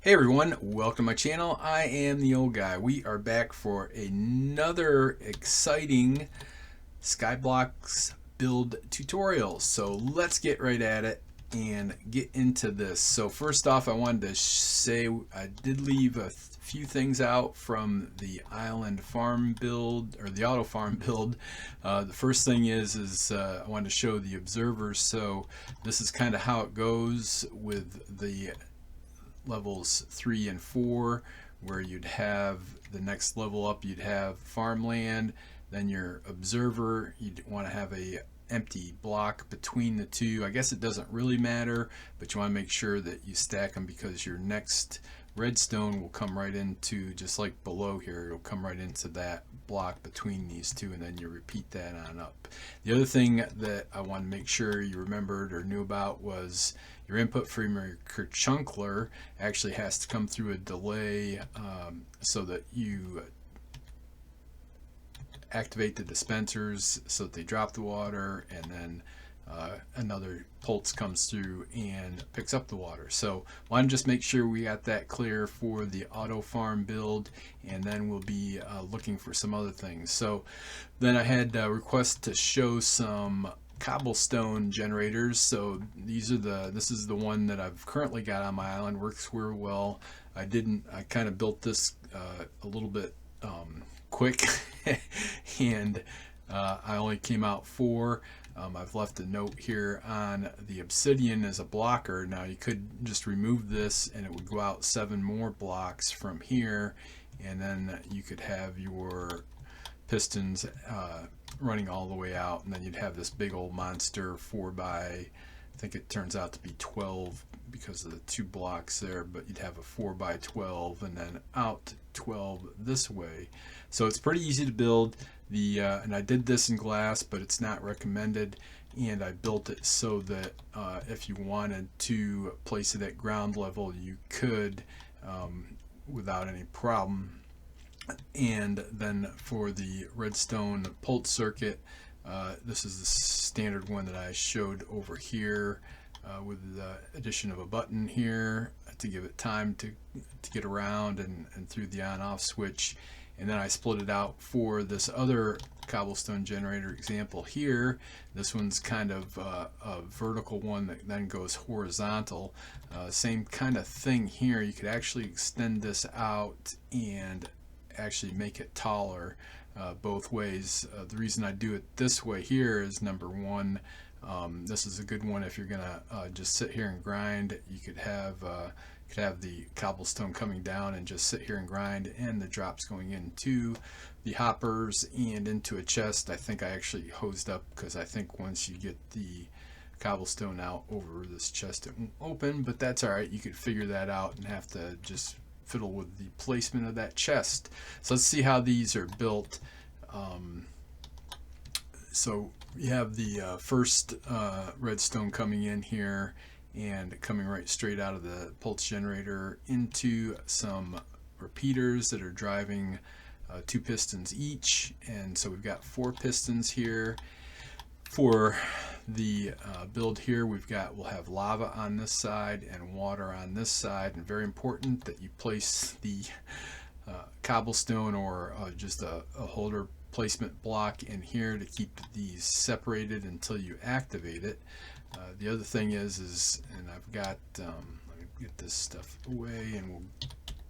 Hey everyone, welcome to my channel. I am the old guy. We are back for another exciting Skyblocks build tutorial. So let's get right at it and get into this. So first off, I wanted to say I did leave a few things out from the island farm build or the auto farm build. The first thing is I wanted to show the observers. So this is kind of how it goes with the levels 3 and 4, where you'd have the next level up, you'd have farmland, then your observer, you'd want to have a empty block between the two. I guess it doesn't really matter, but you want to make sure that you stack them, because your next redstone will come right into, just like below here, it'll come right into that block between these two, and then you repeat that on up. The other thing that I want to make sure you remembered or knew about was your input from your chunkler actually has to come through a delay, so that you activate the dispensers so that they drop the water, and then another pulse comes through and picks up the water. So want to just make sure we got that clear for the auto farm build, and then we'll be looking for some other things. So then I had requests to show some cobblestone generators. So this is the one that I've currently got on my island. Works real well. I kind of built this a little bit quick and I only came out 4. I've left a note here on the obsidian as a blocker. Now you could just remove this and it would go out 7 more blocks from here, and then you could have your pistons running all the way out, and then you'd have this big old monster 4 by, I think it turns out to be 12 because of the 2 blocks there, but you'd have a 4 by 12 and then out 12 this way. So it's pretty easy to build. And I did this in glass, but it's not recommended, and I built it so that if you wanted to place it at ground level, you could without any problem. And then for the redstone pulse circuit, this is the standard one that I showed over here, with the addition of a button here to give it time to get around and through the on-off switch. And then I split it out for this other cobblestone generator example here. This one's kind of a vertical one that then goes horizontal. Same kind of thing here. You could actually extend this out and actually make it taller both ways. The reason I do it this way here is, number one, this is a good one if you're gonna just sit here and grind. You could have the cobblestone coming down and just sit here and grind, and the drops going into the hoppers and into a chest. I think I actually hosed up, because I think once you get the cobblestone out over this chest it won't open, but that's alright. You could figure that out and have to just fiddle with the placement of that chest. So let's see how these are built. So you have the first redstone coming in here and coming right straight out of the pulse generator into some repeaters that are driving 2 pistons each, and so we've got 4 pistons here. For the build here, we'll have lava on this side and water on this side, and very important that you place the cobblestone or just a holder placement block in here to keep these separated until you activate it. The other thing is and I've got, let me get this stuff away, and we'll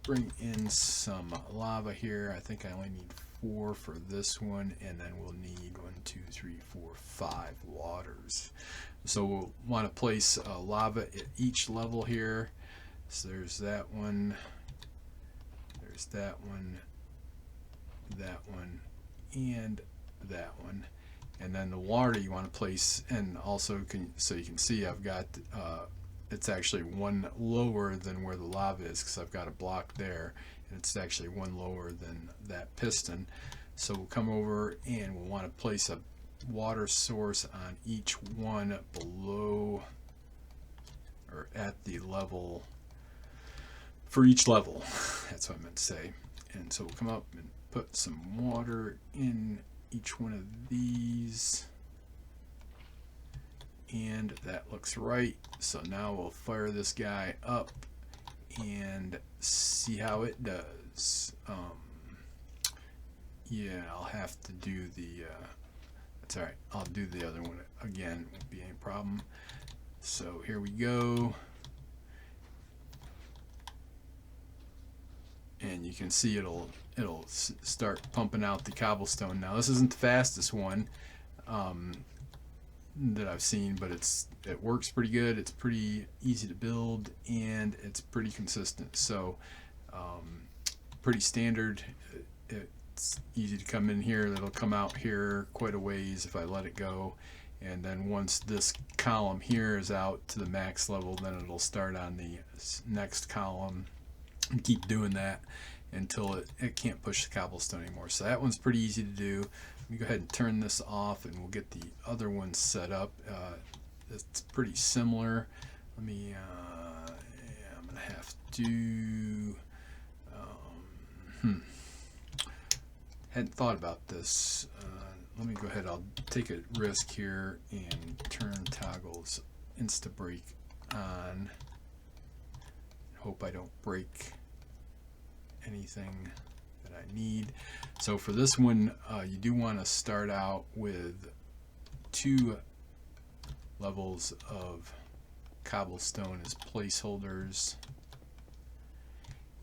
bring in some lava here. I think I only need 4 for this one, and then we'll need 1, 2, 3, 4, 5 waters. So we'll want to place lava at each level here. So there's that one, there's that one, and that one. And then the water you want to place, and also so you can see I've got it's actually 1 lower than where the lava is, because I've got a block there, and it's actually 1 lower than that piston. So we'll come over and we'll want to place a water source on each one below or at the level for each level. That's what I meant to say. And so we'll come up and put some water in each one of these, and that looks right. So now we'll fire this guy up, and see how it does. Yeah, I'll have to do the that's alright, I'll do the other one again, won't be any problem. So here we go, and you can see it'll start pumping out the cobblestone. Now this isn't the fastest one that I've seen, but it works pretty good. It's pretty easy to build, and it's pretty consistent. So pretty standard. It's easy to come in here. It'll come out here quite a ways if I let it go, and then once this column here is out to the max level, then it'll start on the next column and keep doing that until it can't push the cobblestone anymore. So that one's pretty easy to do. Let me go ahead and turn this off, and we'll get the other one set up. It's pretty similar. Let me yeah, I'm gonna have to hadn't thought about this. Let me go ahead, I'll take a risk here and turn toggles insta break on. Hope I don't break anything that I need. So for this one, you do want to start out with 2 levels of cobblestone as placeholders,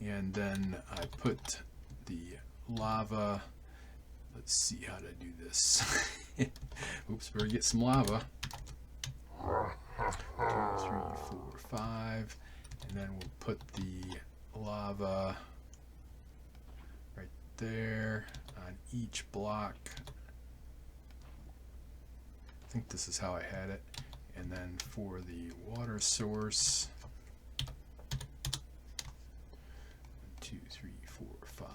and then I put the lava. Let's see how to do this. Oops, better get some lava. 2, 3, 4, 5, and then we'll put the lava right there on each block. I think this is how I had it. And then for the water source, 2, 3, 4, 5.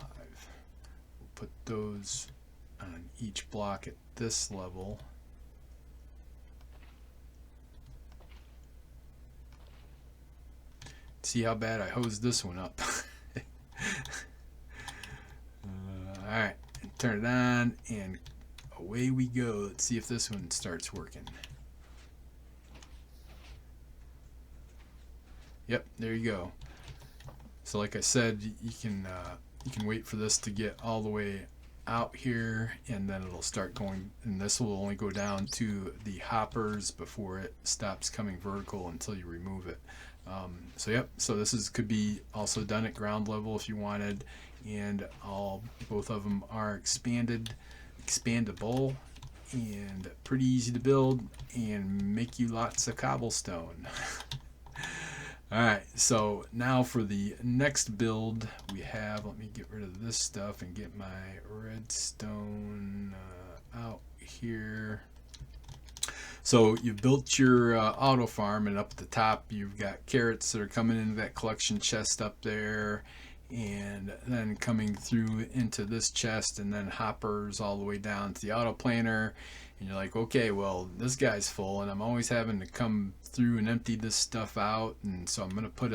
We'll put those on each block at this level. See how bad I hosed this one up. Alright, turn it on, and away we go. Let's see if this one starts working. Yep, there you go. So like I said, you can wait for this to get all the way out here, and then it'll start going, and this will only go down to the hoppers before it stops coming vertical until you remove it. So yep, so this could be also done at ground level if you wanted, and both of them are expandable, and pretty easy to build and make you lots of cobblestone. Alright, so now for the next build we have, let me get rid of this stuff and get my redstone out here. So you've built your auto farm, and up at the top you've got carrots that are coming into that collection chest up there, and then coming through into this chest, and then hoppers all the way down to the auto planter. And you're like, okay, well, this guy's full, and I'm always having to come through and empty this stuff out, and so I'm gonna put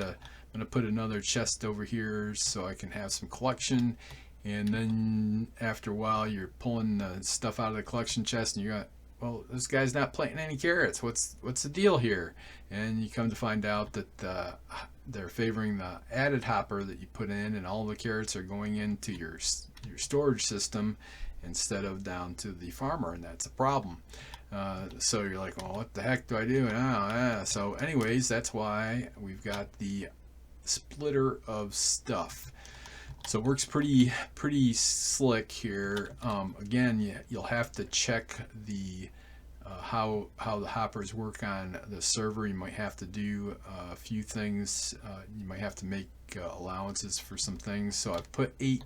another chest over here so I can have some collection. And then after a while, you're pulling the stuff out of the collection chest, and you got, well, this guy's not planting any carrots. What's the deal here? And you come to find out that they're favoring the added hopper that you put in, and all the carrots are going into your storage system instead of down to the farmer, and that's a problem. So you're like, well, what the heck do I do? So anyways, that's why we've got the splitter of stuff. So it works pretty slick here. Again, you'll have to check the how the hoppers work on the server. You might have to do a few things. You might have to make allowances for some things. So I've put eight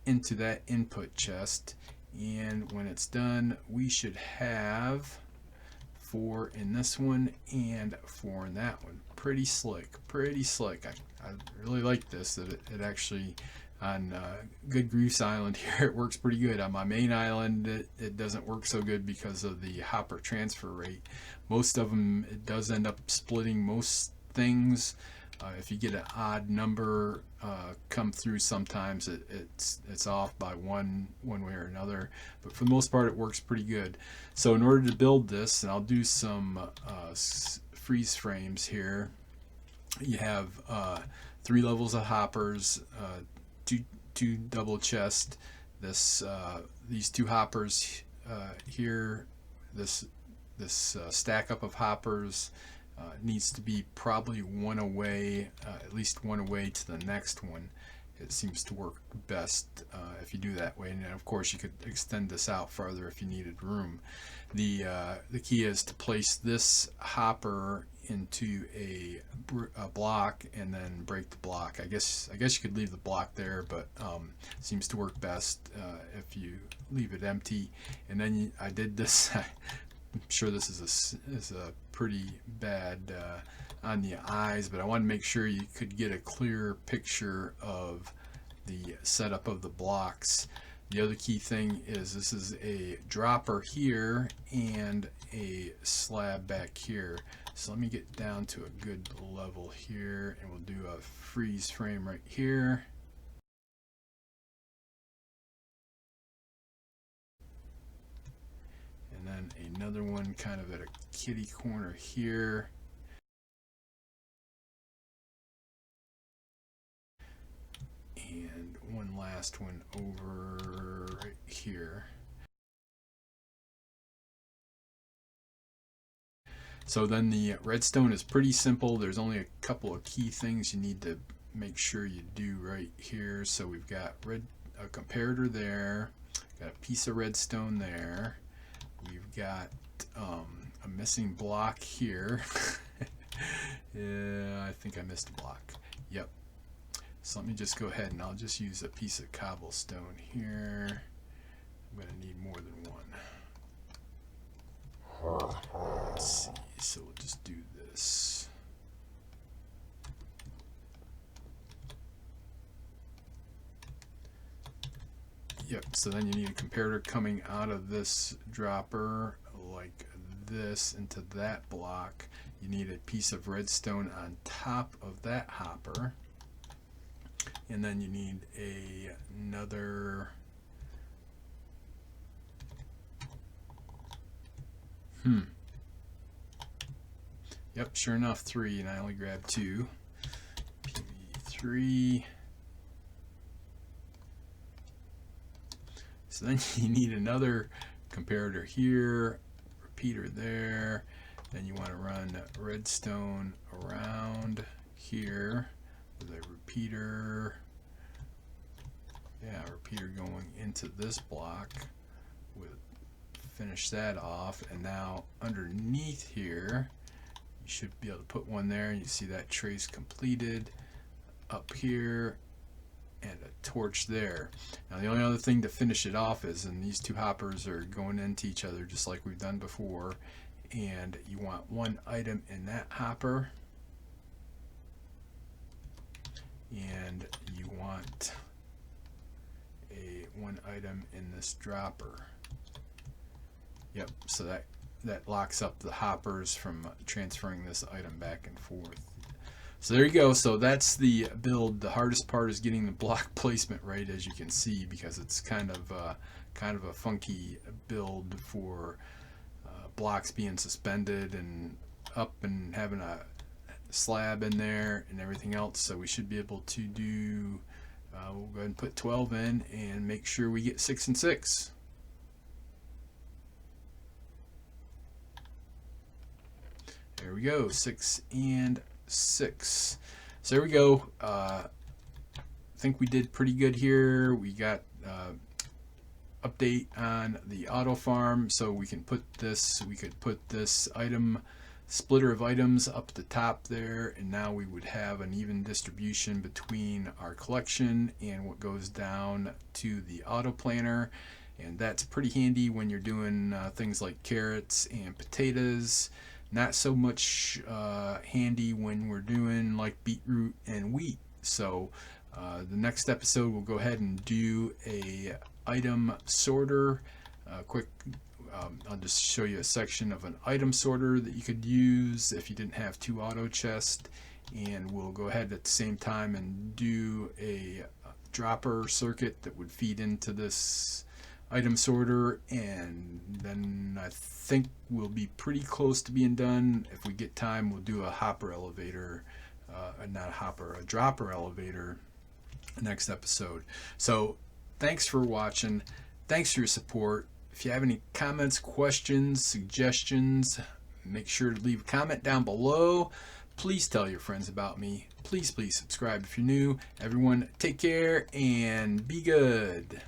into that input chest, and when it's done, we should have 4 in this one and 4 in that one. Pretty slick. I really like this, that it actually, on Good Goose Island here, it works pretty good. On my main island, it doesn't work so good because of the hopper transfer rate. Most of them, it does end up splitting most things. If you get an odd number come through, sometimes it's off by one way or another, but for the most part it works pretty good. So in order to build this, and I'll do some freeze frames here, you have 3 levels of hoppers, two double chest. These 2 hoppers here, this stack up of hoppers needs to be probably one away, at least one away to the next one. It seems to work best if you do that way, and of course you could extend this out farther if you needed room. The key is to place this hopper into a block and then break the block. I guess you could leave the block there, but it seems to work best if you leave it empty. And then I did this. I'm sure this is a pretty bad on the eyes, but I want to make sure you could get a clear picture of the setup of the blocks. The other key thing is this is a dropper here and a slab back here. So let me get down to a good level here, and we'll do a freeze frame right here. And then another one kind of at a kitty corner here. And one last one over right here. So then the redstone is pretty simple. There's only a couple of key things you need to make sure you do right here. So we've got a comparator there, got a piece of redstone there. We've got a missing block here. Yeah, I think I missed a block. Yep. So let me just go ahead and I'll just use a piece of cobblestone here. I'm going to need more than one. Let's see. So we'll just do this. Yep, so then you need a comparator coming out of this dropper like this into that block. You need a piece of redstone on top of that hopper. And then you need another Yep, sure enough, 3, and I only grabbed 2. PV3. So then you need another comparator here, repeater there. Then you want to run redstone around here with a repeater. Yeah, repeater going into this block. Finish that off, and now underneath here you should be able to put one there. You see that trace completed up here and a torch there. Now the only other thing to finish it off is, and these 2 hoppers are going into each other just like we've done before, and you want one item in that hopper and you want one item in this dropper. Yep, so that locks up the hoppers from transferring this item back and forth. So there you go. So that's the build. The hardest part is getting the block placement right, as you can see, because it's kind of a funky build for blocks being suspended and up and having a slab in there and everything else. So we should be able to do, we'll go ahead and put 12 in and make sure we get 6 and 6. There we go, 6 and 6. So there we go. I think we did pretty good here. We got update on the auto farm, so we can put this. We could put this item splitter of items up at the top there, and now we would have an even distribution between our collection and what goes down to the auto planner. And that's pretty handy when you're doing things like carrots and potatoes. Not so much handy when we're doing like beetroot and wheat. So the next episode we'll go ahead and do a item sorter. I'll just show you a section of an item sorter that you could use if you didn't have 2 auto chests, and we'll go ahead at the same time and do a dropper circuit that would feed into this item sorter, and then I think we'll be pretty close to being done. If we get time, we'll do a hopper elevator not a hopper, a dropper elevator next episode. So thanks for watching. Thanks for your support. If you have any comments, questions, suggestions, make sure to leave a comment down below. Please tell your friends about me. Please subscribe if you're new. Everyone, take care and be good.